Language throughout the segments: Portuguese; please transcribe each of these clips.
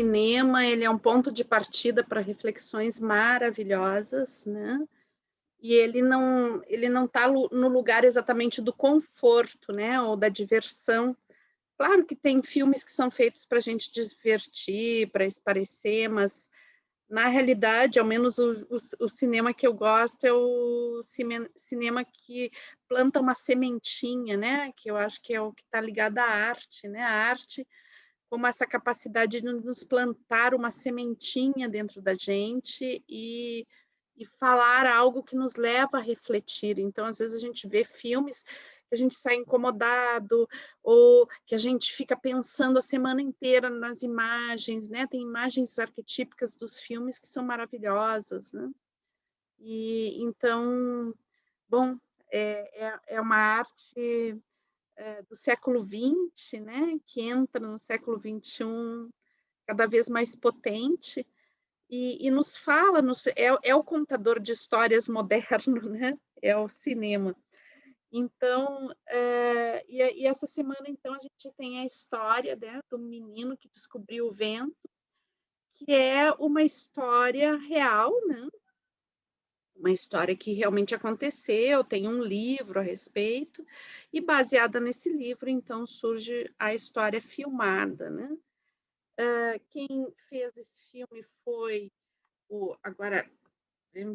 cinema, ele é um ponto de partida para reflexões maravilhosas, né? E ele não está no lugar exatamente do conforto, né? Ou da diversão. Claro que tem filmes que são feitos para a gente divertir, para esparecer, mas na realidade, ao menos o cinema que eu gosto é o cinema que planta uma sementinha, né? Que eu acho que é o que está ligado à arte, né? A arte como essa capacidade de nos plantar uma sementinha dentro da gente e falar algo que nos leva a refletir. Então, às vezes a gente vê filmes que a gente sai incomodado ou que a gente fica pensando a semana inteira nas imagens, né? Tem imagens arquetípicas dos filmes que são maravilhosas, né? E então, bom, é uma arte do século XX, né, que entra no século XXI cada vez mais potente e nos fala, é o contador de histórias moderno, né, é o cinema. Então, e essa semana, então, a gente tem a história, né, do menino que descobriu o vento, que é uma história real, né, uma história que realmente aconteceu, tem um livro a respeito, e baseada nesse livro, então, surge a história filmada, né? Quem fez esse filme foi agora,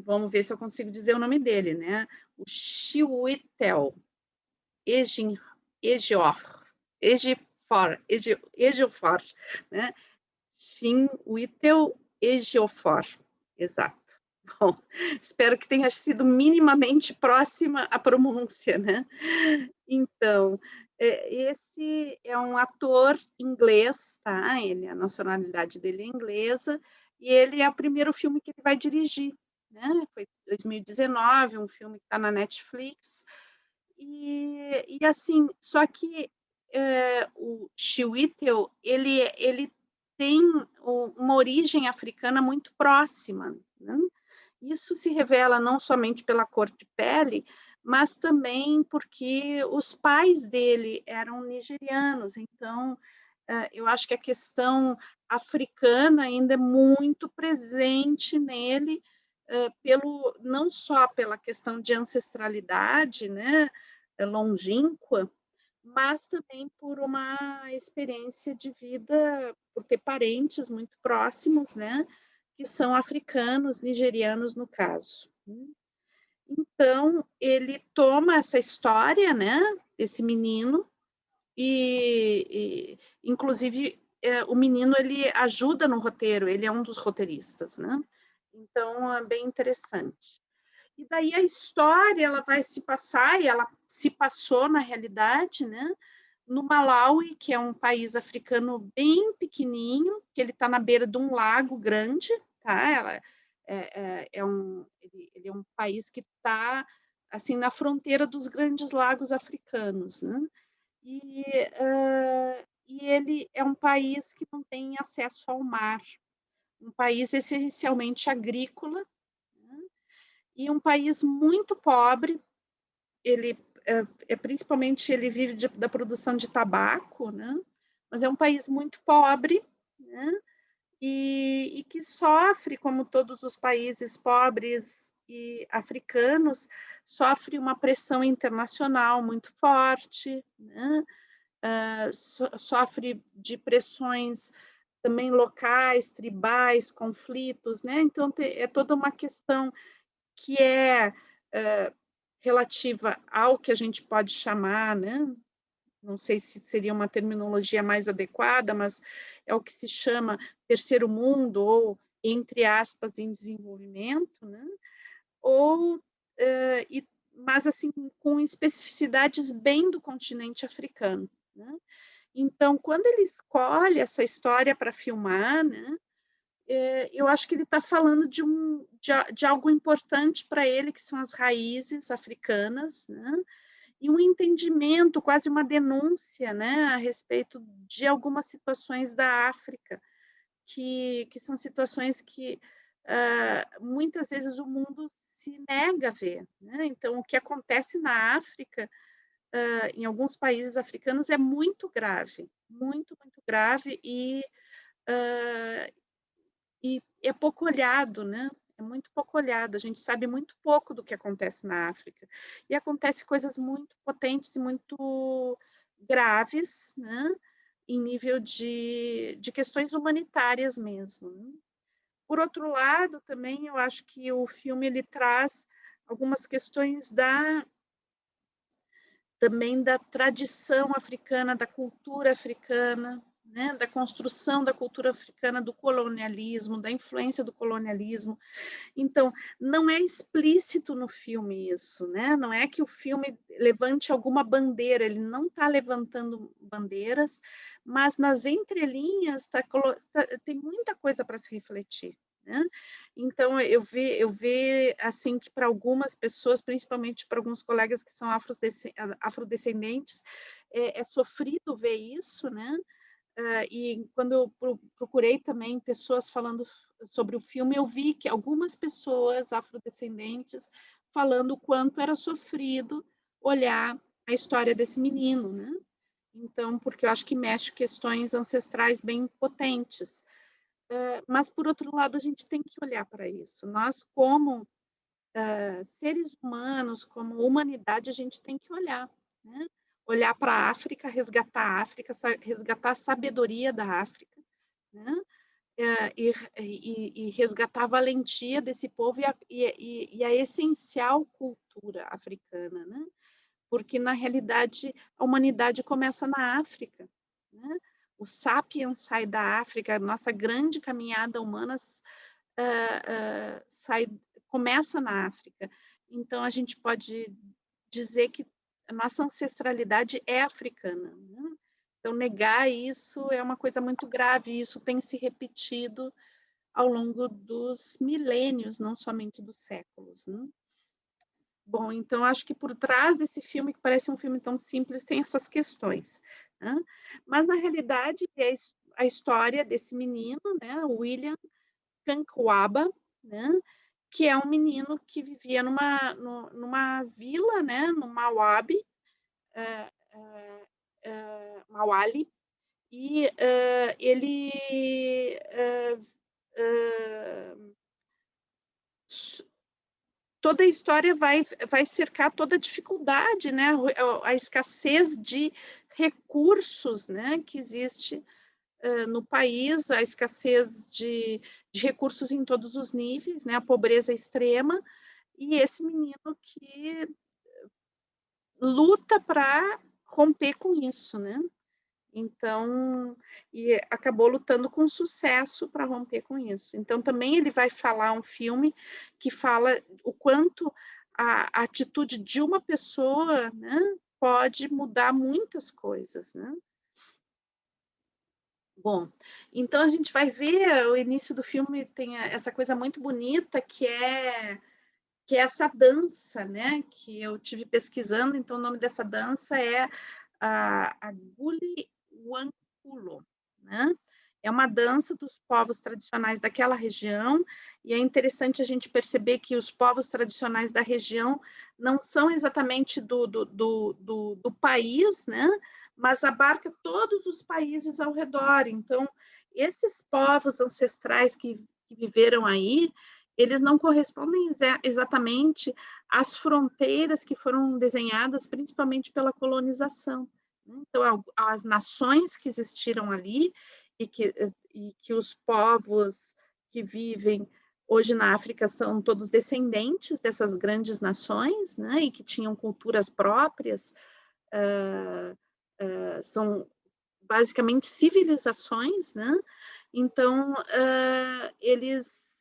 vamos ver se eu consigo dizer o nome dele, né? O Chiwetel Ejiofor, Ejiofor, né? Chiwetel Ejiofor, exato. Bom, espero que tenha sido minimamente próxima à pronúncia, né? Então, esse é um ator inglês, tá? A nacionalidade dele é inglesa, e ele é o primeiro filme que ele vai dirigir, né? Foi 2019, um filme que está na Netflix, e assim, só que o Chiwetel, ele tem uma origem africana muito próxima, né? Isso se revela não somente pela cor de pele, mas também porque os pais dele eram nigerianos. Então, eu acho que a questão africana ainda é muito presente nele, não só pela questão de ancestralidade, né, longínqua, mas também por uma experiência de vida, por ter parentes muito próximos, né, que são africanos, nigerianos no caso. Então, ele toma essa história, né, desse menino, inclusive, o menino, ele ajuda no roteiro, ele é um dos roteiristas, né? Então, é bem interessante. E daí a história, ela vai se passar, e ela se passou na realidade, né, no Malawi, que é um país africano bem pequenininho, que ele está na beira de um lago grande, tá? Ele é um país que está assim na fronteira dos grandes lagos africanos, né? E ele é um país que não tem acesso ao mar, um país essencialmente agrícola, né? E um país muito pobre. Ele principalmente ele vive da produção de tabaco, né? Mas é um país muito pobre, né? E que sofre, como todos os países pobres e africanos, sofre uma pressão internacional muito forte, né? Sofre de pressões também locais, tribais, conflitos, né? Então é toda uma questão que é relativa ao que a gente pode chamar, né? Não sei se seria uma terminologia mais adequada, mas é o que se chama terceiro mundo ou, entre aspas, em desenvolvimento, né? Ou, mas assim, com especificidades bem do continente africano, né? Então, quando ele escolhe essa história para filmar, né, eu acho que ele está falando de algo importante para ele, que são as raízes africanas, né? E um entendimento, quase uma denúncia, né, a respeito de algumas situações da África, que são situações que muitas vezes o mundo se nega a ver, né? Então, o que acontece na África, em alguns países africanos, é muito grave, muito, muito grave, e e é pouco olhado, né? É muito pouco olhado. A gente sabe muito pouco do que acontece na África. E acontece coisas muito potentes e muito graves, né? Em nível de questões humanitárias mesmo, né? Por outro lado, também eu acho que o filme ele traz algumas questões também da tradição africana, da cultura africana, né, da construção da cultura africana, do colonialismo, da influência do colonialismo. Então, não é explícito no filme isso, né? Não é que o filme levante alguma bandeira, ele não está levantando bandeiras, mas nas entrelinhas tem muita coisa para se refletir. Né? Então, eu vi assim que para algumas pessoas, principalmente para alguns colegas que são afrodescendentes, é sofrido ver isso, né? E quando eu procurei também pessoas falando sobre o filme, eu vi que algumas pessoas afrodescendentes falando o quanto era sofrido olhar a história desse menino, né? Então, porque eu acho que mexe questões ancestrais bem potentes. Mas, por outro lado, a gente tem que olhar para isso. Nós, como seres humanos, como humanidade, a gente tem que olhar, né? Olhar para a África, resgatar a sabedoria da África, né? E resgatar a valentia desse povo e a essencial cultura africana, né? Porque, na realidade, a humanidade começa na África, né? O Sapiens sai da África, a nossa grande caminhada humana começa na África. Então, a gente pode dizer que a nossa ancestralidade é africana. Né? Então, negar isso é uma coisa muito grave, e isso tem se repetido ao longo dos milênios, não somente dos séculos. Né? Bom, então acho que por trás desse filme, que parece um filme tão simples, tem essas questões. Né? Mas, na realidade, é a história desse menino, né, o William Kankwaba, né, que é um menino que vivia numa vila, né, no Mauabi, Mauali, e ele toda a história vai cercar toda a dificuldade, né, a escassez de recursos, né, que existe no país, a escassez de recursos em todos os níveis, né, a pobreza extrema, e esse menino que luta para romper com isso, né? Então, e acabou lutando com sucesso para romper com isso. Então, também ele vai falar um filme que fala o quanto a atitude de uma pessoa, né, pode mudar muitas coisas, né? Bom, então a gente vai ver o início do filme tem essa coisa muito bonita que é essa dança, né? Que eu tive pesquisando. Então o nome dessa dança é a Guli Wankulo, né? É uma dança dos povos tradicionais daquela região, e é interessante a gente perceber que os povos tradicionais da região não são exatamente do país, né? Mas abarca todos os países ao redor. Então, esses povos ancestrais que viveram aí, eles não correspondem exatamente às fronteiras que foram desenhadas principalmente pela colonização. Então, as nações que existiram ali e que os povos que vivem hoje na África são todos descendentes dessas grandes nações, né, e que tinham culturas próprias, são basicamente civilizações, né? Então, eles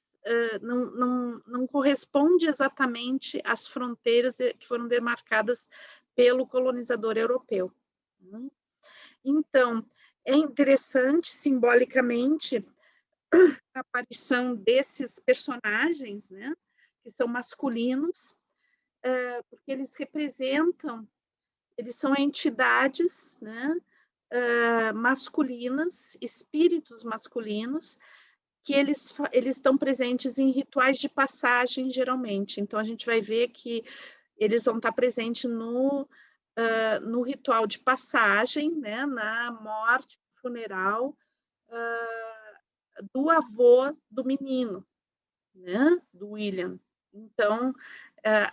não correspondem exatamente às fronteiras que foram demarcadas pelo colonizador europeu. Né? Então, é interessante, simbolicamente, a aparição desses personagens, né, que são masculinos, porque eles representam, eles são entidades, né, masculinas, espíritos masculinos, que eles estão presentes em rituais de passagem, geralmente. Então, a gente vai ver que eles vão estar presentes no ritual de passagem, né, na morte, funeral, do avô do menino, né, do William. Então,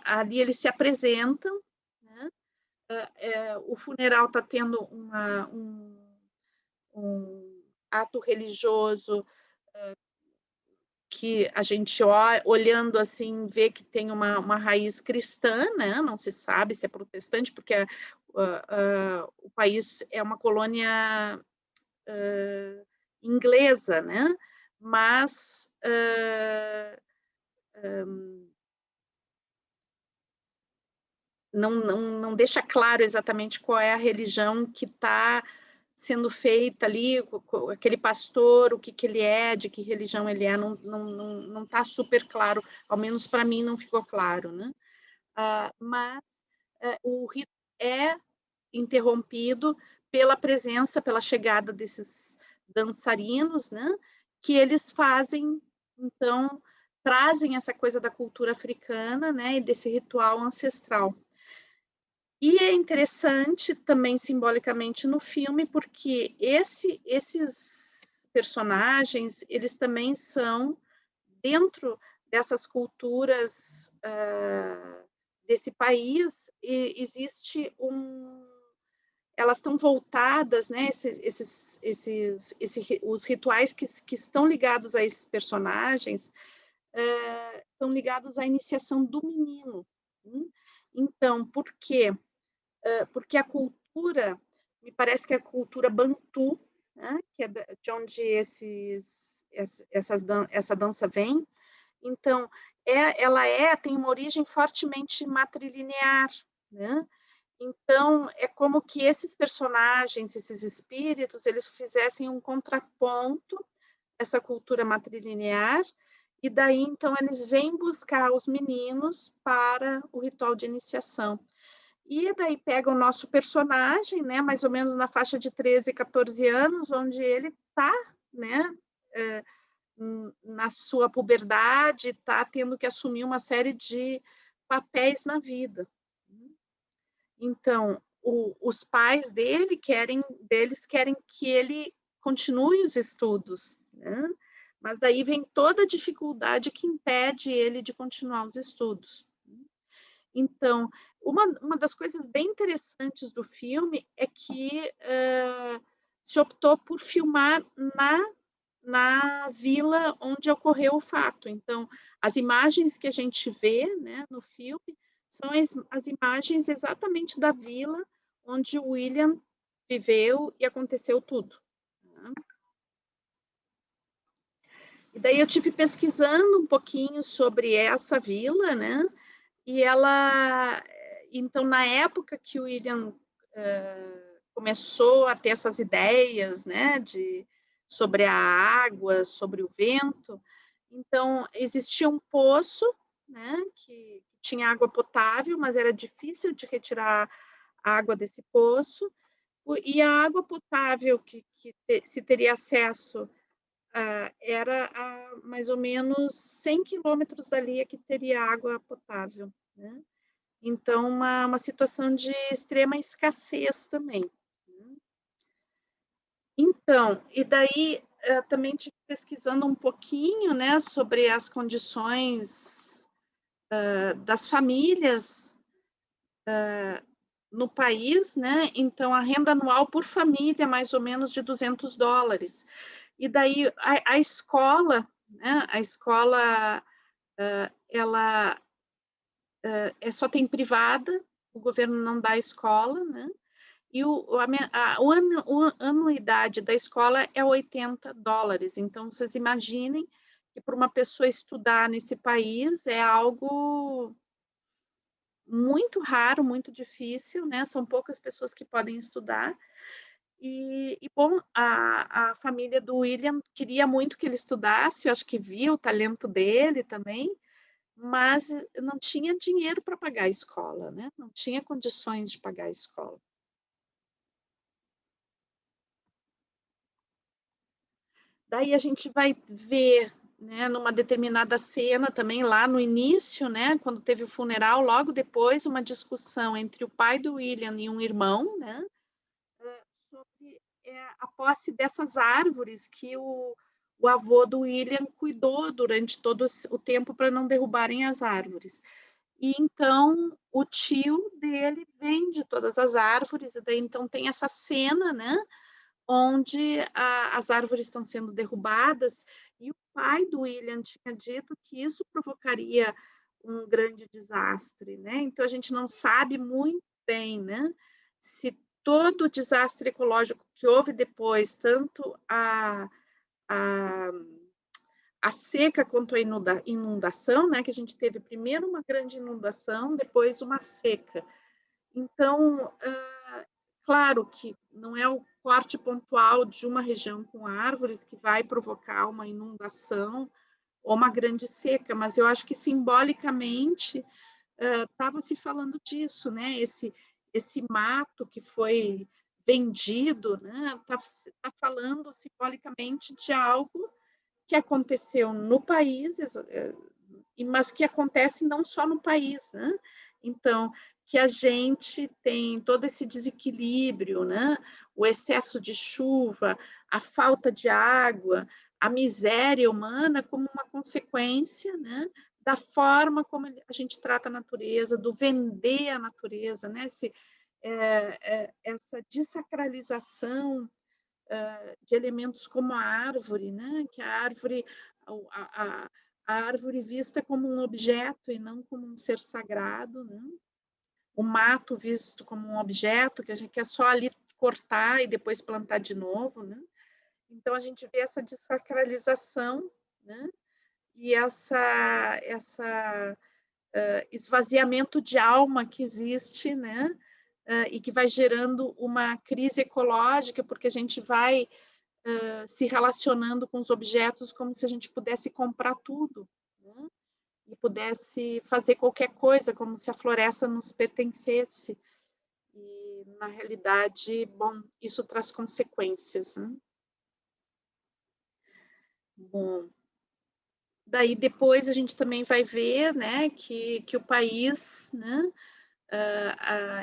ali eles se apresentam, né, o funeral está tendo um ato religioso que a gente olhando assim vê que tem uma raiz cristã, né? Não se sabe se é protestante, porque o país é uma colônia inglesa, né? Mas não deixa claro exatamente qual é a religião que está sendo feita ali, aquele pastor, o que, que ele é, de que religião ele é, não está super claro, ao menos para mim não ficou claro, né? Mas o rito é interrompido pela presença, pela chegada desses dançarinos, né? Que eles fazem, então, trazem essa coisa da cultura africana, né? E desse ritual ancestral. E é interessante também simbolicamente no filme, porque esses personagens, eles também são, dentro dessas culturas desse país, existe elas estão voltadas, né, os rituais que estão ligados a esses personagens estão ligados à iniciação do menino. Então, por quê? Porque a cultura, me parece que é a cultura bantu, né, que é de onde essa dança vem, então, tem uma origem fortemente matrilinear, né? Então, é como que esses personagens, esses espíritos, eles fizessem um contraponto a essa cultura matrilinear, e daí, então, eles vêm buscar os meninos para o ritual de iniciação. E daí pega o nosso personagem, né, mais ou menos na faixa de 13, 14 anos, onde ele está, né, na sua puberdade, está tendo que assumir uma série de papéis na vida. Então, os pais deles querem que ele continue os estudos, né? Mas daí vem toda a dificuldade que impede ele de continuar os estudos. Então, uma das coisas bem interessantes do filme é que se optou por filmar na vila onde ocorreu o fato. Então, as imagens que a gente vê, né, no filme são as imagens exatamente da vila onde o William viveu e aconteceu tudo. Né? E daí eu tive pesquisando um pouquinho sobre essa vila, né? E então, na época que o William começou a ter essas ideias, né, sobre a água, sobre o vento, então existia um poço, né, que tinha água potável, mas era difícil de retirar a água desse poço, e a água potável que se teria acesso era a mais ou menos 100 quilômetros dali que teria água potável, né? Então, uma situação de extrema escassez também. Então, e daí também tive pesquisando um pouquinho, né, sobre as condições das famílias no país, né? Então, a renda anual por família é mais ou menos de $200. E daí a escola, né? A escola, ela só tem privada, o governo não dá escola, né? E a anuidade da escola é $80. Então, vocês imaginem que para uma pessoa estudar nesse país é algo muito raro, muito difícil, né? São poucas pessoas que podem estudar. Bom, a família do William queria muito que ele estudasse, eu acho que viu o talento dele também, mas não tinha dinheiro para pagar a escola, né? Não tinha condições de pagar a escola. Daí a gente vai ver, né, numa determinada cena também lá no início, né, quando teve o funeral, logo depois uma discussão entre o pai do William e um irmão, né, sobre a posse dessas árvores que o o avô do William cuidou durante todo o tempo para não derrubarem as árvores. E então o tio dele vende todas as árvores, e daí então tem essa cena, né, onde as árvores estão sendo derrubadas, e o pai do William tinha dito que isso provocaria um grande desastre, né? Então a gente não sabe muito bem, né, se todo o desastre ecológico que houve depois, tanto a, a seca quanto a inundação, né, que a gente teve primeiro uma grande inundação, depois uma seca. Então, claro que não é o corte pontual de uma região com árvores que vai provocar uma inundação ou uma grande seca, mas eu acho que simbolicamente estava se falando disso, né? Esse mato que foi vendido, né? Tá falando simbolicamente de algo que aconteceu no país, mas que acontece não só no país, né? Então, que a gente tem todo esse desequilíbrio, né? O excesso de chuva, a falta de água, a miséria humana como uma consequência, né? Da forma como a gente trata a natureza, do vender a natureza, né? Essa desacralização de elementos como a árvore, né? Que a árvore vista como um objeto e não como um ser sagrado, né? O mato visto como um objeto que a gente quer só ali cortar e depois plantar de novo, né? Então a gente vê essa desacralização, né? E essa esvaziamento de alma que existe, né? E que vai gerando uma crise ecológica, porque a gente vai se relacionando com os objetos como se a gente pudesse comprar tudo, né? E pudesse fazer qualquer coisa, como se a floresta nos pertencesse. E, na realidade, bom, isso traz consequências, né? Bom, daí depois a gente também vai ver, né, que o país, né,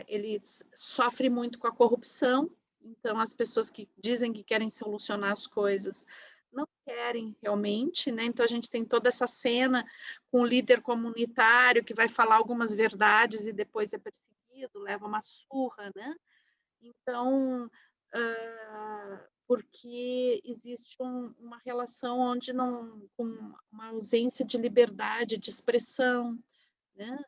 ele sofre muito com a corrupção. Então, as pessoas que dizem que querem solucionar as coisas não querem realmente, né? Então, a gente tem toda essa cena com o líder comunitário que vai falar algumas verdades e depois é perseguido, leva uma surra, né? Então, porque existe uma relação onde não, com uma ausência de liberdade de expressão, né?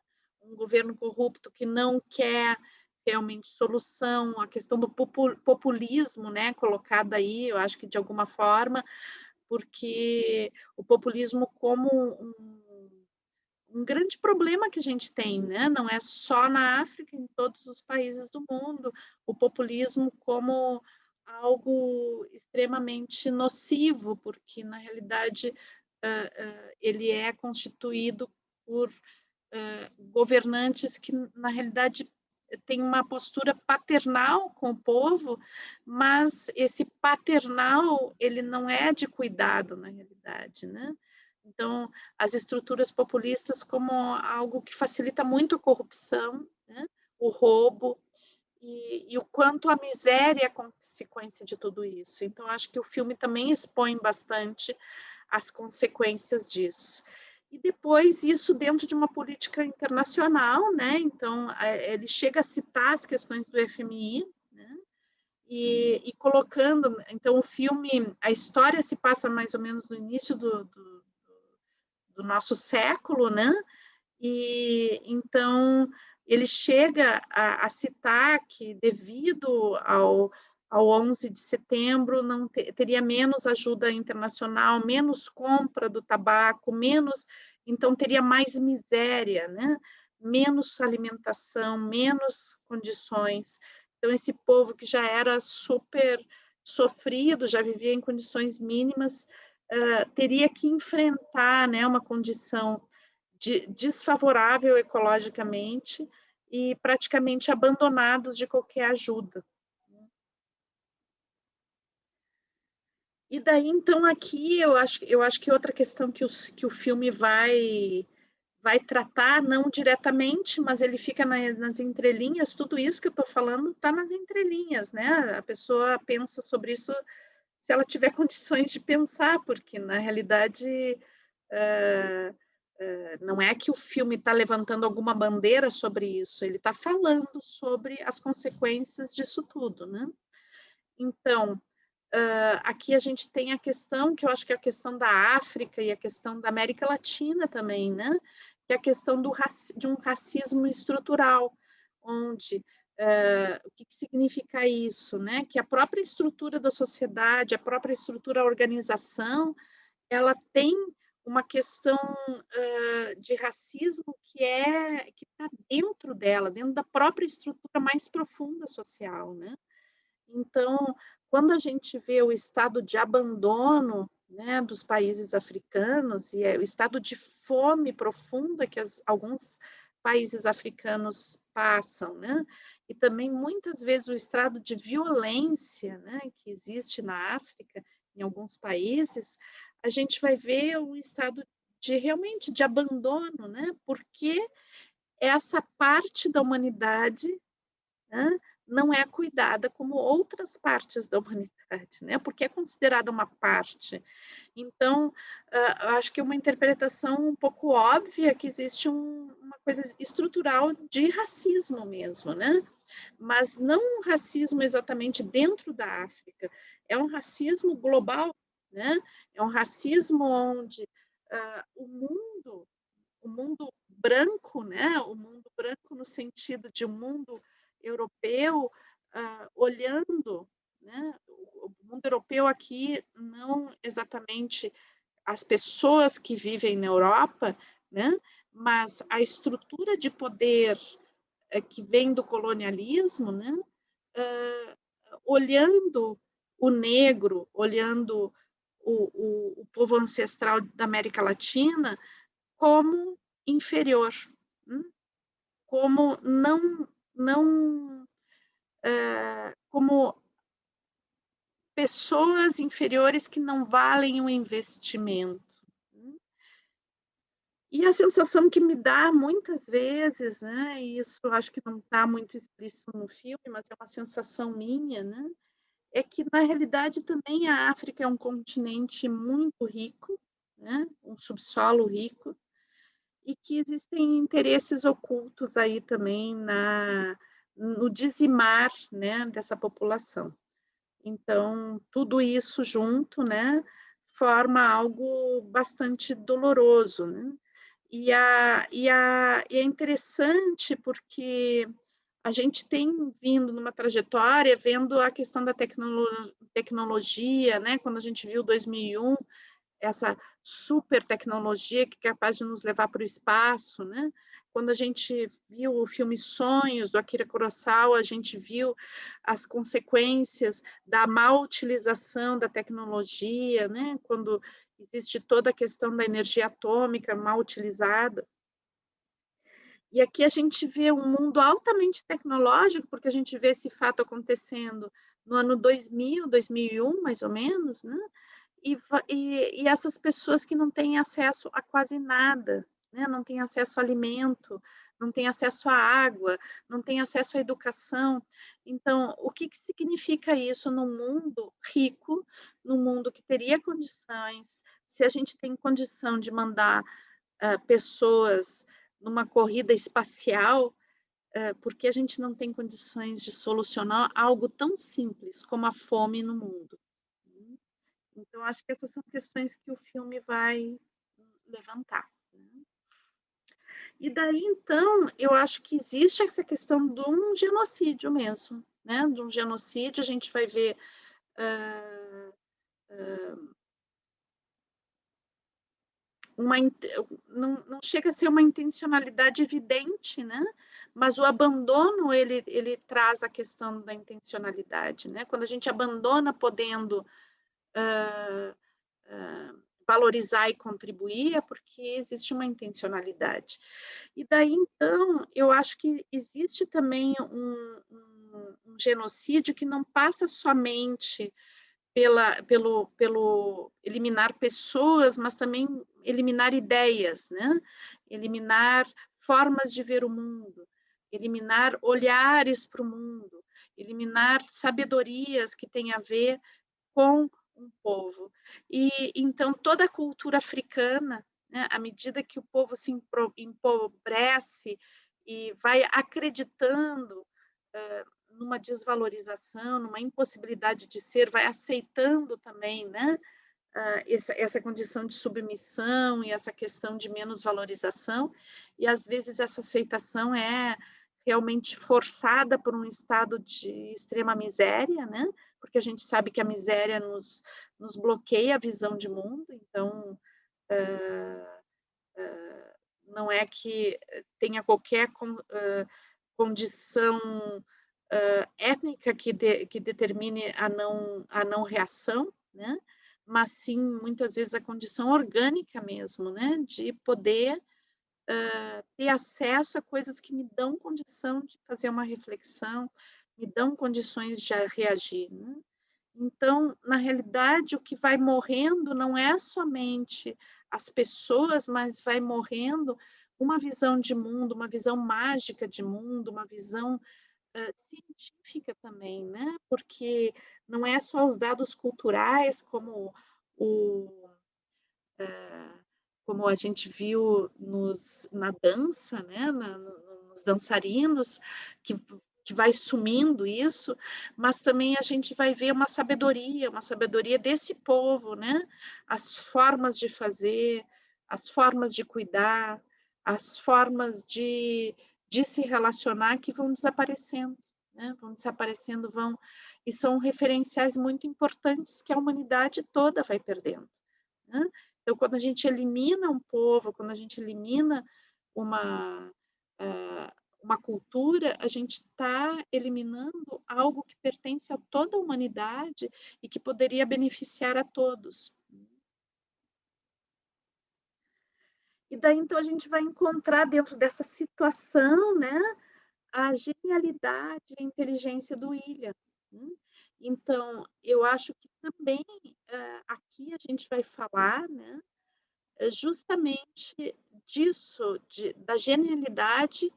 Um governo corrupto que não quer realmente solução, a questão do populismo, né, colocada aí, eu acho que de alguma forma, porque o populismo como um grande problema que a gente tem, né? Não é só na África, em todos os países do mundo, o populismo como algo extremamente nocivo, porque na realidade ele é constituído por governantes que na realidade têm uma postura paternal com o povo, mas esse paternal ele não é de cuidado na realidade, né? Então, as estruturas populistas como algo que facilita muito a corrupção, né? O roubo, e o quanto a miséria é consequência de tudo isso. Então, acho que o filme também expõe bastante as consequências disso. E depois, isso dentro de uma política internacional, né? Então, ele chega a citar as questões do FMI, né? E colocando, então, o filme, a história se passa mais ou menos no início do nosso século, né? E então ele chega a citar que devido ao 11 de setembro não teria menos ajuda internacional, menos compra do tabaco, menos, então teria mais miséria, né? Menos alimentação, menos condições. Então esse povo que já era super sofrido, já vivia em condições mínimas, teria que enfrentar, né, uma condição desfavorável ecologicamente e praticamente abandonados de qualquer ajuda. E daí, então, aqui eu acho que outra questão que o filme vai tratar, não diretamente, mas ele fica nas entrelinhas, tudo isso que eu estou falando está nas entrelinhas, né? A pessoa pensa sobre isso se ela tiver condições de pensar, porque na realidade não é que o filme está levantando alguma bandeira sobre isso, ele está falando sobre as consequências disso tudo, né? Então, aqui a gente tem a questão, que eu acho que é a questão da África e a questão da América Latina também, né? Que é a questão de um racismo estrutural, onde o que significa isso, né? Que a própria estrutura da sociedade, a própria estrutura da organização, ela tem uma questão de racismo que está dentro dela, dentro da própria estrutura mais profunda social, né? Então, quando a gente vê o estado de abandono, né, dos países africanos e o estado de fome profunda que alguns países africanos passam, né? E também muitas vezes o estado de violência, né, que existe na África, em alguns países, a gente vai ver um estado de realmente de abandono, né? Porque essa parte da humanidade, né, não é cuidada como outras partes da humanidade, né? Porque é considerada uma parte. Então, acho que é uma interpretação um pouco óbvia que existe uma coisa estrutural de racismo mesmo, né? Mas não um racismo exatamente dentro da África, é um racismo global, né? É um racismo onde o mundo branco, né? O mundo branco no sentido de um mundo europeu olhando, né? O mundo europeu aqui não exatamente as pessoas que vivem na Europa, né? Mas a estrutura de poder que vem do colonialismo, né? Olhando o negro, olhando o povo ancestral da América Latina como inferior, né? Como não como pessoas inferiores que não valem o investimento. E a sensação que me dá muitas vezes, né, e isso acho que não está muito explícito no filme, mas é uma sensação minha, né, é que na realidade também a África é um continente muito rico, né, um subsolo rico, e que existem interesses ocultos aí também no dizimar, né, dessa população. Então, tudo isso junto, né, forma algo bastante doloroso, né? E é interessante porque a gente tem vindo numa trajetória, vendo a questão da tecnologia, né? Quando a gente viu 2001, essa super tecnologia que é capaz de nos levar para o espaço, né? Quando a gente viu o filme Sonhos, do Akira Kurosawa, a gente viu as consequências da má utilização da tecnologia, né? Quando existe toda a questão da energia atômica mal utilizada. E aqui a gente vê um mundo altamente tecnológico, porque a gente vê esse fato acontecendo no ano 2000, 2001, mais ou menos, né? E essas pessoas que não têm acesso a quase nada, né? Não têm acesso a alimento, não têm acesso à água, não têm acesso à educação. Então, o que significa isso num mundo rico, num mundo que teria condições, se a gente tem condição de mandar pessoas numa corrida espacial, porque a gente não tem condições de solucionar algo tão simples como a fome no mundo. Então, acho que essas são questões que o filme vai levantar. Né? E daí, então, eu acho que existe essa questão de um genocídio mesmo, né? De um genocídio, a gente vai ver não chega a ser uma intencionalidade evidente, né? Mas o abandono, ele traz a questão da intencionalidade, né? Quando a gente abandona podendo valorizar e contribuir, é porque existe uma intencionalidade. E daí, então, eu acho que existe também um genocídio que não passa somente pelo eliminar pessoas, mas também eliminar ideias, né? Eliminar formas de ver o mundo, eliminar olhares para o mundo, eliminar sabedorias que têm a ver com um povo. E então toda a cultura africana, né, à medida que o povo se empobrece e vai acreditando numa desvalorização, numa impossibilidade de ser, vai aceitando também, né, essa condição de submissão e essa questão de menos valorização, e às vezes essa aceitação é realmente forçada por um estado de extrema miséria, né? Porque a gente sabe que a miséria nos bloqueia a visão de mundo, então não é que tenha qualquer condição étnica que determine a não reação, né? Mas sim, muitas vezes, a condição orgânica mesmo, né? De poder ter acesso a coisas que me dão condição de fazer uma reflexão, me dão condições de reagir, né? Então, na realidade, o que vai morrendo não é somente as pessoas, mas vai morrendo uma visão de mundo, uma visão mágica de mundo, uma visão científica também, né? Porque não é só os dados culturais, o, como a gente viu na dança, né? Nos dançarinos, que vai sumindo isso, mas também a gente vai ver uma sabedoria desse povo, né? As formas de fazer, as formas de cuidar, as formas de se relacionar que vão desaparecendo, né? Vão desaparecendo, e são referenciais muito importantes que a humanidade toda vai perdendo, né? Então, quando a gente elimina um povo, quando a gente elimina uma, uma cultura, a gente está eliminando algo que pertence a toda a humanidade e que poderia beneficiar a todos. E daí, então, a gente vai encontrar dentro dessa situação, né, a genialidade e a inteligência do William, né? Então, eu acho que também aqui a gente vai falar, né, justamente disso, da genialidade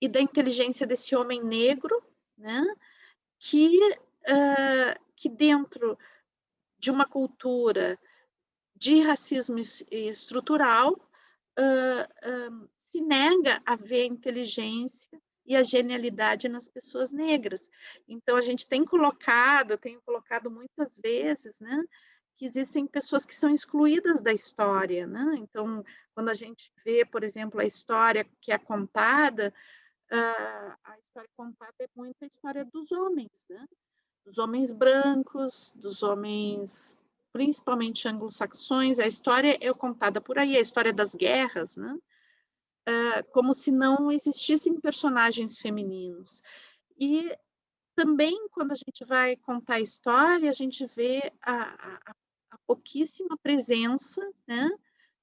e da inteligência desse homem negro, né, que, que dentro de uma cultura de racismo estrutural, se nega a ver a inteligência e a genialidade nas pessoas negras. Então, a gente tem colocado, eu tenho colocado muitas vezes, né, que existem pessoas que são excluídas da história, né? Então, quando a gente vê, por exemplo, a história que é contada, a história contada é muito a história dos homens, né? Dos homens brancos, dos homens principalmente anglo-saxões, a história é contada por aí, a história das guerras, né? Como se não existissem personagens femininos. E também, quando a gente vai contar a história, a gente vê a pouquíssima presença, né,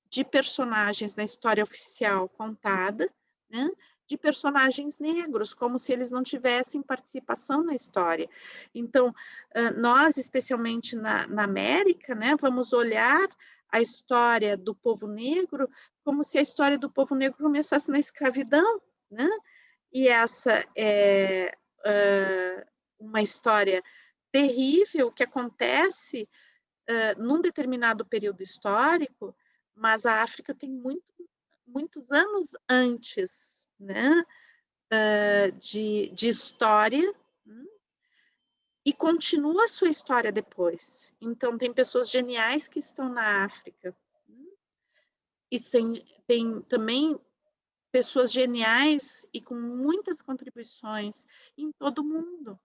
de personagens na história oficial contada, né, de personagens negros, como se eles não tivessem participação na história. Então, nós, especialmente na América, né, vamos olhar a história do povo negro como se a história do povo negro começasse na escravidão, né? E essa é uma história terrível que acontece num determinado período histórico, mas a África tem muitos anos antes, né, de história, e continua a sua história depois. Então, tem pessoas geniais que estão na África, e tem também pessoas geniais e com muitas contribuições em todo o mundo,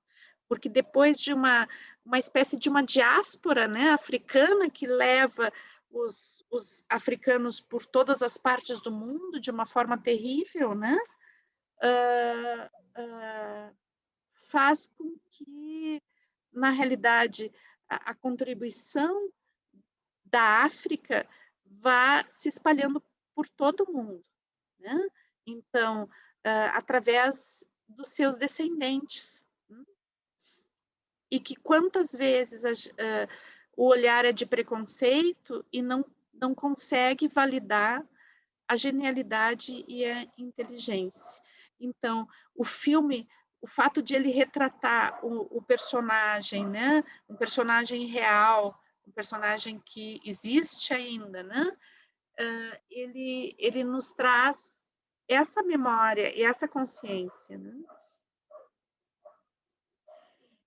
porque depois de uma espécie de uma diáspora, né, africana que leva os africanos por todas as partes do mundo de uma forma terrível, né, faz com que, na realidade, a contribuição da África vá se espalhando por todo o mundo, né? Então, através dos seus descendentes. E que quantas vezes o olhar é de preconceito e não consegue validar a genialidade e a inteligência. Então, o filme o fato de ele retratar o personagem, né? Um personagem real, um personagem que existe ainda, né? Ele nos traz essa memória e essa consciência, né?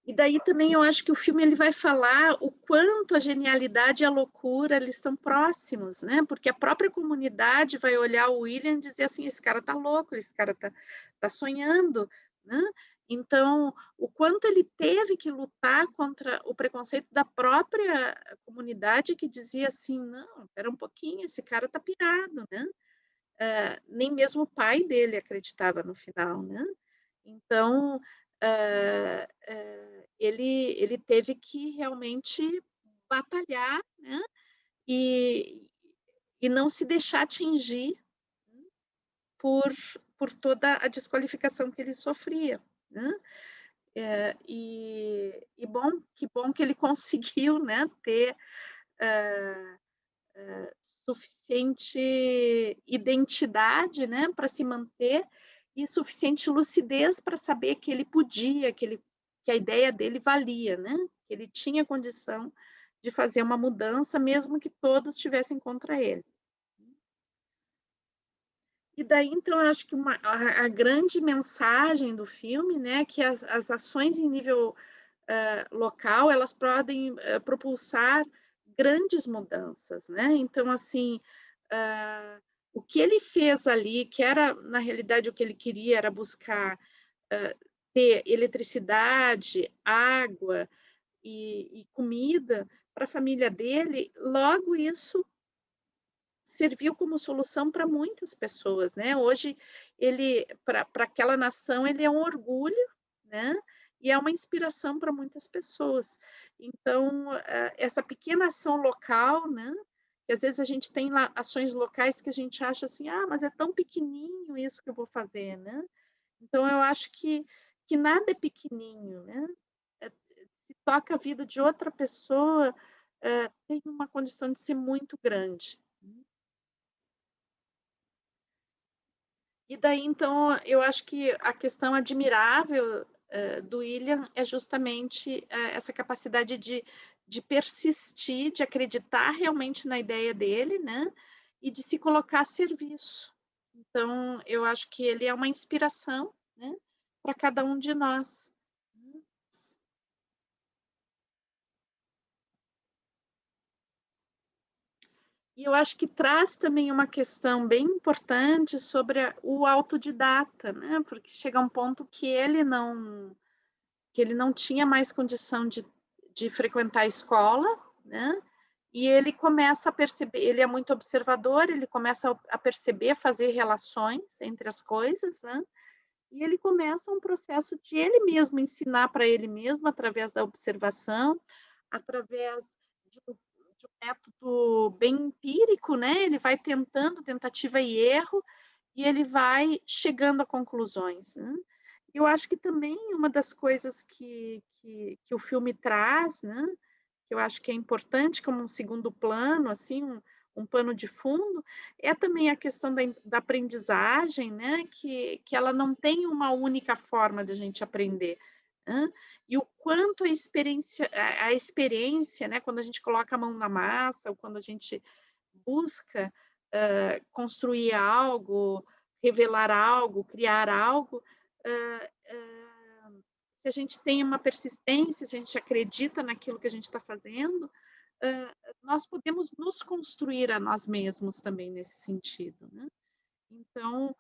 E daí também eu acho que o filme ele vai falar o quanto a genialidade e a loucura eles estão próximos, né? Porque a própria comunidade vai olhar o William e dizer assim, esse cara tá louco, esse cara tá sonhando, né? Então, o quanto ele teve que lutar contra o preconceito da própria comunidade que dizia assim, não, espera um pouquinho, esse cara tá pirado, né? Nem mesmo o pai dele acreditava no final, né? Então, ele teve que realmente batalhar, né? E, e não se deixar atingir por, por toda a desqualificação que ele sofria, né? E bom, que bom que ele conseguiu, né, ter suficiente identidade, né, para se manter e suficiente lucidez para saber que ele podia, que a ideia dele valia, né? Que ele tinha condição de fazer uma mudança, mesmo que todos estivessem contra ele. E daí, então, eu acho que a grande mensagem do filme, né, que as ações em nível local, elas podem propulsar grandes mudanças, né? Então, assim, o que ele fez ali, que era, na realidade, o que ele queria era buscar ter eletricidade, água e comida para a família dele, logo isso serviu como solução para muitas pessoas, né? Hoje, ele, para aquela nação, ele é um orgulho, né? E é uma inspiração para muitas pessoas. Então, essa pequena ação local, né? Que às vezes a gente tem lá ações locais que a gente acha assim, ah, mas é tão pequenininho isso que eu vou fazer, né? Então, eu acho que nada é pequenininho, né? Se toca a vida de outra pessoa, tem uma condição de ser muito grande. E daí, então, eu acho que a questão admirável do William é justamente essa capacidade de persistir, de acreditar realmente na ideia dele, né? E de se colocar a serviço. Então, eu acho que ele é uma inspiração, né? Para cada um de nós. E eu acho que traz também uma questão bem importante sobre o autodidata, né? Porque chega um ponto que ele não tinha mais condição de frequentar a escola, né? E ele começa a perceber, ele é muito observador, ele começa a perceber, fazer relações entre as coisas, né? E ele começa um processo de ele mesmo ensinar para ele mesmo, através da observação, através de um método bem empírico, né? Ele vai tentando, tentativa e erro, e ele vai chegando a conclusões, né? Eu acho que também uma das coisas que o filme traz, né, que eu acho que é importante como um segundo plano, assim, um pano de fundo, é também a questão da aprendizagem, né, que ela não tem uma única forma de a gente aprender, né? E o quanto a experiência, né, quando a gente coloca a mão na massa, ou quando a gente busca construir algo, revelar algo, criar algo, se a gente tem uma persistência, se a gente acredita naquilo que a gente está fazendo, nós podemos nos construir a nós mesmos também nesse sentido, né? Então,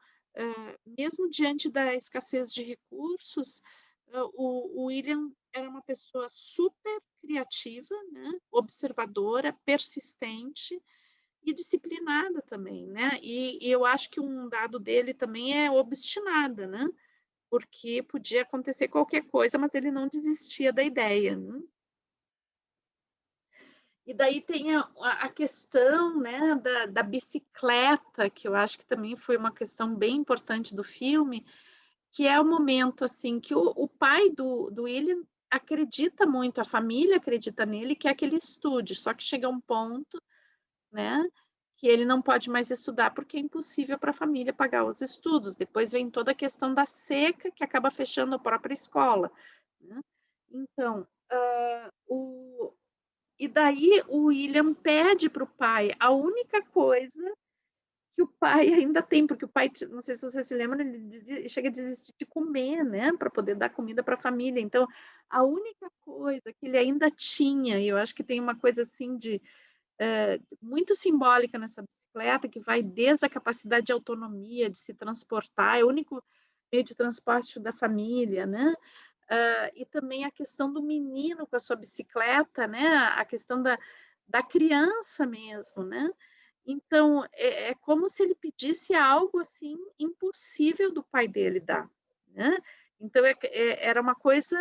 mesmo diante da escassez de recursos, o William era uma pessoa super criativa, né? Observadora, persistente e disciplinada também, né? E eu acho que um dado dele também é obstinada, né? Porque podia acontecer qualquer coisa, mas ele não desistia da ideia, né? E daí tem a questão, né, da bicicleta, que eu acho que também foi uma questão bem importante do filme, que é o momento assim que o pai do William acredita muito, a família acredita nele, que é que ele estude, só que chega um ponto, né, que ele não pode mais estudar porque é impossível para a família pagar os estudos. Depois vem toda a questão da seca, que acaba fechando a própria escola, né? Então, e daí o William pede para o pai a única coisa que o pai ainda tem, porque o pai, não sei se você se lembra, ele chega a desistir de comer, né, para poder dar comida para a família. Então, a única coisa que ele ainda tinha, e eu acho que tem uma coisa assim de muito simbólica nessa bicicleta, que vai desde a capacidade de autonomia, de se transportar, é o único meio de transporte da família, né? E também a questão do menino com a sua bicicleta, né? A questão da criança mesmo, né? Então, é como se ele pedisse algo assim impossível do pai dele dar, né? Então, era uma coisa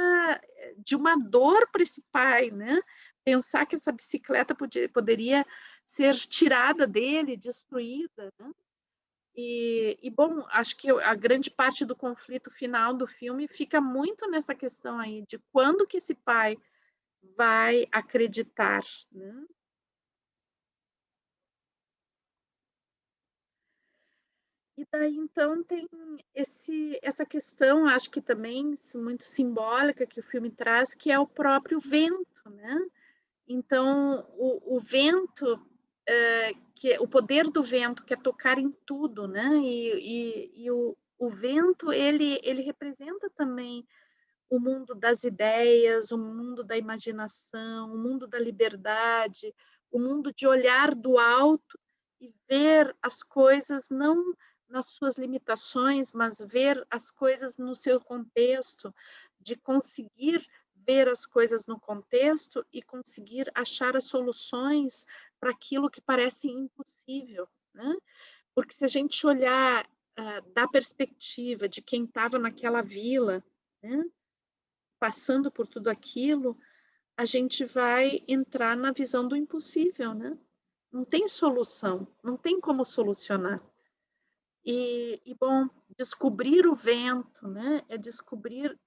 de uma dor para esse pai, né? Pensar que essa bicicleta poderia ser tirada dele, destruída, né? Bom, acho que a grande parte do conflito final do filme fica muito nessa questão aí de quando que esse pai vai acreditar, né? E daí, então, tem essa questão, acho que também muito simbólica que o filme traz, que é o próprio vento, né? Então, o vento, o poder do vento, que é tocar em tudo, né? E o vento, ele representa também o mundo das ideias, o mundo da imaginação, o mundo da liberdade, o mundo de olhar do alto e ver as coisas não nas suas limitações, mas ver as coisas no seu contexto, de conseguir ver as coisas no contexto e conseguir achar as soluções para aquilo que parece impossível, né? Porque se a gente olhar da perspectiva de quem estava naquela vila, né, passando por tudo aquilo, a gente vai entrar na visão do impossível, né? Não tem solução, não tem como solucionar. Bom, descobrir o vento, né? É descobrir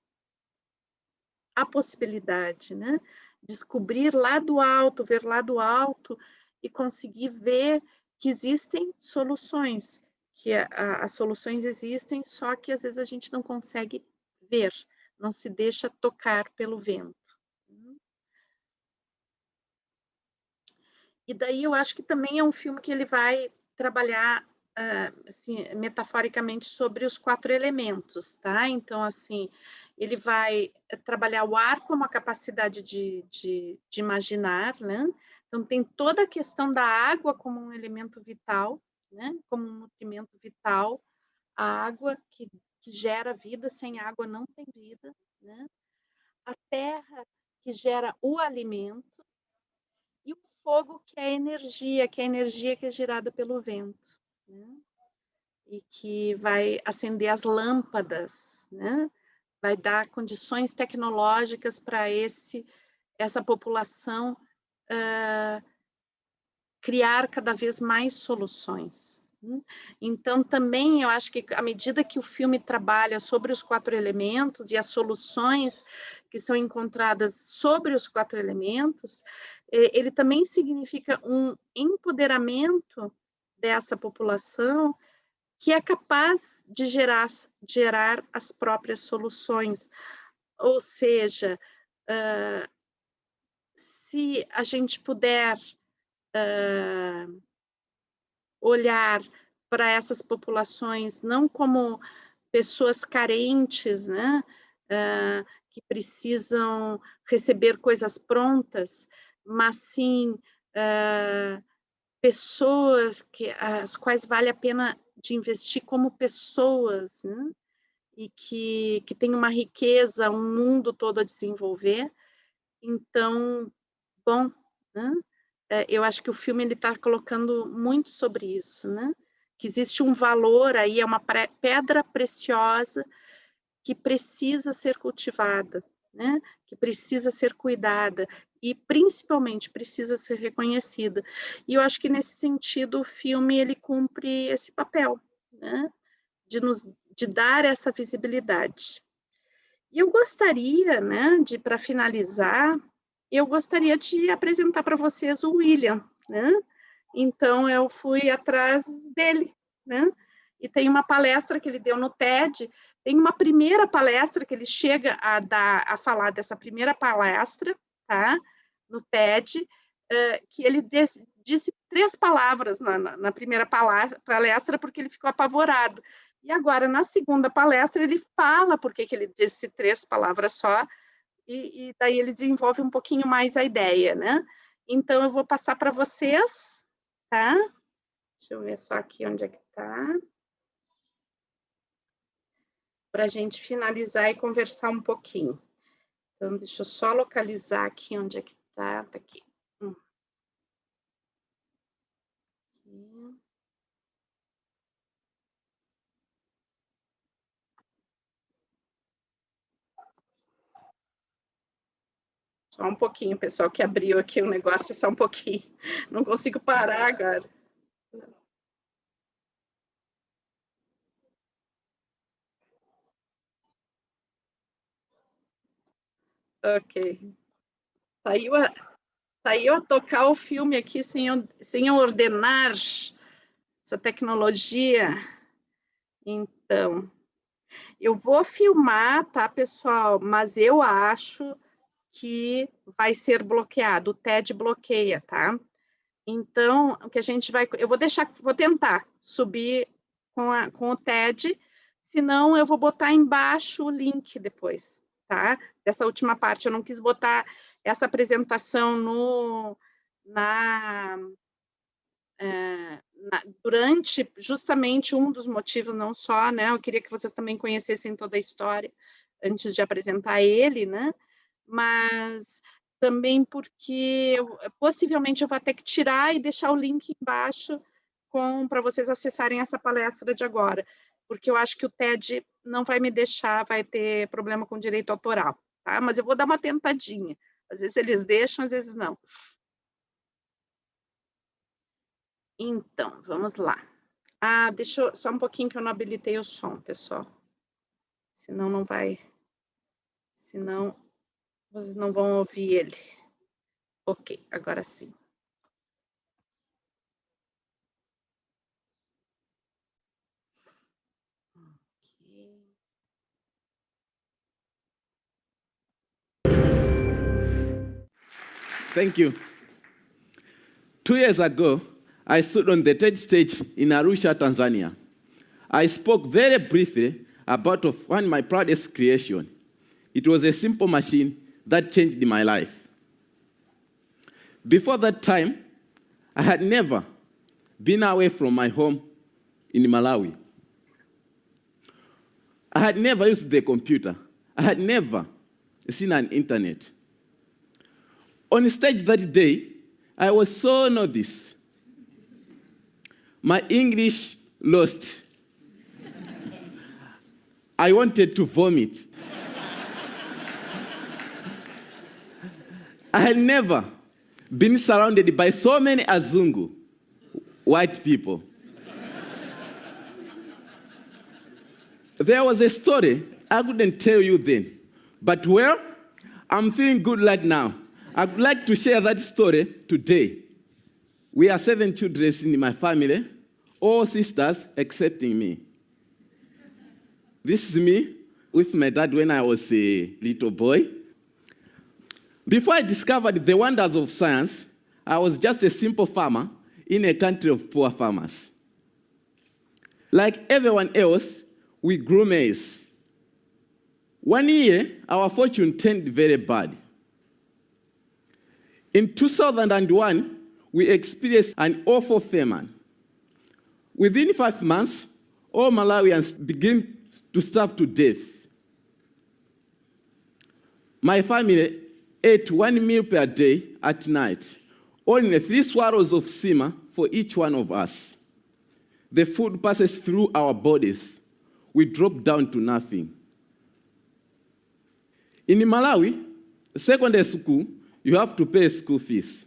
a possibilidade, né? Descobrir lá do alto, ver lá do alto e conseguir ver que existem soluções, que as soluções existem, só que às vezes a gente não consegue ver, não se deixa tocar pelo vento. E daí eu acho que também é um filme que ele vai trabalhar assim, metaforicamente sobre os 4 elementos, tá? Então, assim, ele vai trabalhar o ar como a capacidade de imaginar, né? Então, tem toda a questão da água como um elemento vital, né? Como um nutrimento vital, a água que gera vida, sem água não tem vida, né? A terra que gera o alimento, e o fogo, que é a energia, que é gerada pelo vento, né? E que vai acender as lâmpadas, né? Vai dar condições tecnológicas para essa população criar cada vez mais soluções. Então, também eu acho que à medida que o filme trabalha sobre os 4 elementos e as soluções que são encontradas sobre os 4 elementos, ele também significa um empoderamento dessa população que é capaz de gerar as próprias soluções. Ou seja, se a gente puder olhar para essas populações não como pessoas carentes, né, que precisam receber coisas prontas, mas sim pessoas as quais vale a pena de investir como pessoas, né, e que tem uma riqueza, um mundo todo a desenvolver. Então, bom, né? Eu acho que o filme ele está colocando muito sobre isso, né? Que existe um valor aí, é uma pedra preciosa que precisa ser cultivada, né? Que precisa ser cuidada e principalmente precisa ser reconhecida. E eu acho que nesse sentido o filme ele cumpre esse papel, né? De dar essa visibilidade. E eu gostaria, né, para finalizar, eu gostaria de apresentar para vocês o William, né? Então, eu fui atrás dele, né? E tem uma palestra que ele deu no TED, tem uma primeira palestra que ele chega a falar dessa primeira palestra, tá? No TED, que ele disse 3 palavras na primeira palestra, porque ele ficou apavorado. E agora, na segunda palestra, ele fala por que ele disse 3 palavras só, e daí ele desenvolve um pouquinho mais a ideia, né? Então, eu vou passar para vocês, tá? Deixa eu ver só aqui onde é que tá. Para a gente finalizar e conversar um pouquinho. Então, deixa eu só localizar aqui onde é que tá. Tá aqui. Só um pouquinho, pessoal, que abriu aqui o negócio, só um pouquinho. Não consigo parar agora. Ok. Saiu a tocar o filme aqui sem eu ordenar essa tecnologia. Então, eu vou filmar, tá, pessoal? Mas eu acho que vai ser bloqueado. O TED bloqueia, tá? Então, o que a gente vai... Eu vou tentar subir com o TED, senão eu vou botar embaixo o link depois, tá? Dessa última parte. Eu não quis botar essa apresentação durante justamente um dos motivos, não só, né? Eu queria que vocês também conhecessem toda a história antes de apresentar ele, né? Mas também porque possivelmente eu vou ter que tirar e deixar o link embaixo para vocês acessarem essa palestra de agora, porque eu acho que o TED não vai me deixar, vai ter problema com direito autoral, tá? Mas eu vou dar uma tentadinha. Às vezes eles deixam, às vezes não. Então, vamos lá. Deixa eu, só um pouquinho que eu não habilitei o som, pessoal. Senão não vai... Senão vocês não vão ouvir ele. Ok, agora sim. Thank you. 2 years ago, I stood on the TED stage in Arusha, Tanzania. I spoke very briefly about one of my proudest creations. It was a simple machine that changed my life. Before that time, I had never been away from my home in Malawi. I had never used the computer. I had never seen an internet. On stage that day, I was so nervous. My English lost. I wanted to vomit. I had never been surrounded by so many Azungu, white people. There was a story I couldn't tell you then, but well, I'm feeling good right now. I'd like to share that story today. We are 7 children in my family, all sisters excepting me. This is me with my dad when I was a little boy. Before I discovered the wonders of science, I was just a simple farmer in a country of poor farmers. Like everyone else, we grew maize. One year, our fortune turned very bad. In 2001, we experienced an awful famine. Within 5 months, all Malawians began to starve to death. My family ate 1 meal per day at night, only 3 swallows of sima for each one of us. The food passes through our bodies. We drop down to nothing. In Malawi, secondary school, you have to pay school fees.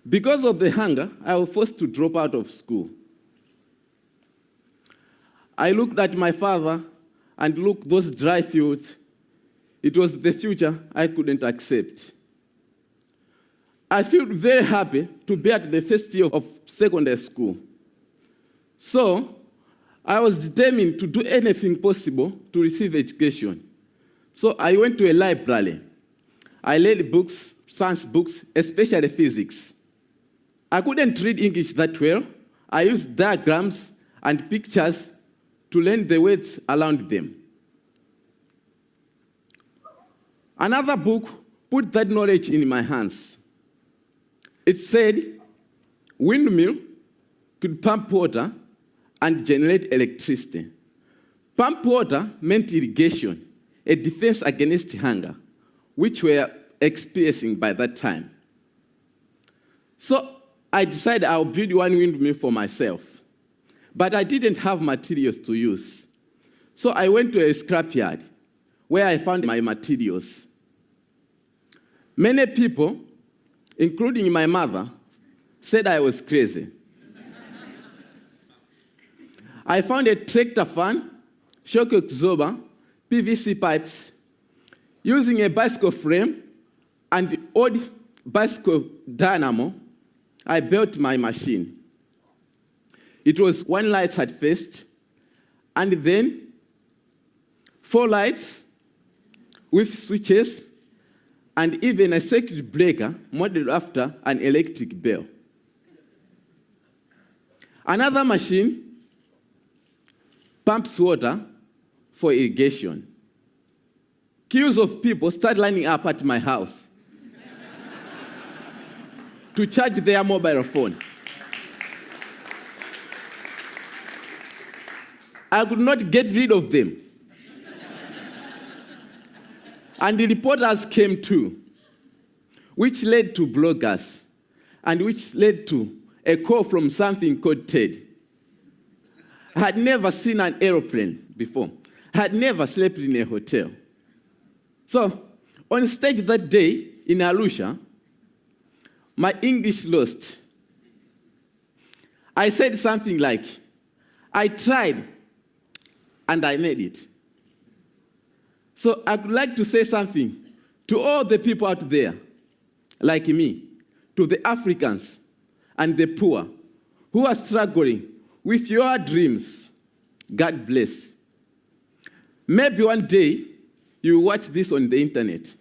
Because of the hunger, I was forced to drop out of school. I looked at my father and looked those dry fields. It was the future I couldn't accept. I feel very happy to be at the first year of secondary school. So I was determined to do anything possible to receive education. So I went to a library. I read books, science books, especially physics. I couldn't read English that well. I used diagrams and pictures to learn the words around them. Another book put that knowledge in my hands. It said, windmill could pump water and generate electricity. Pump water meant irrigation, a defense against hunger, which we were experiencing by that time. So I decided I'll build one windmill for myself. But I didn't have materials to use. So I went to a scrapyard where I found my materials. Many people, including my mother, said I was crazy. I found a tractor fan, shock absorber, PVC pipes. Using a bicycle frame and old bicycle dynamo, I built my machine. It was 1 light at first, and then 4 lights with switches, and even a circuit breaker modeled after an electric bell. Another machine pumps water for irrigation. Queues of people start lining up at my house to charge their mobile phone. I could not get rid of them. And the reporters came too, which led to bloggers, and which led to a call from something called TED. I had never seen an aeroplane before. I had never slept in a hotel. So, on stage that day in Arusha, my English lost. I said something like, I tried and I made it. So I would like to say something to all the people out there, like me, to the Africans and the poor who are struggling with your dreams. God bless. Maybe one day you will watch this on the internet.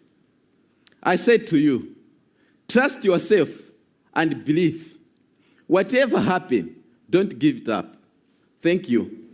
I said to you, trust yourself and believe. Whatever happens, don't give it up. Thank you.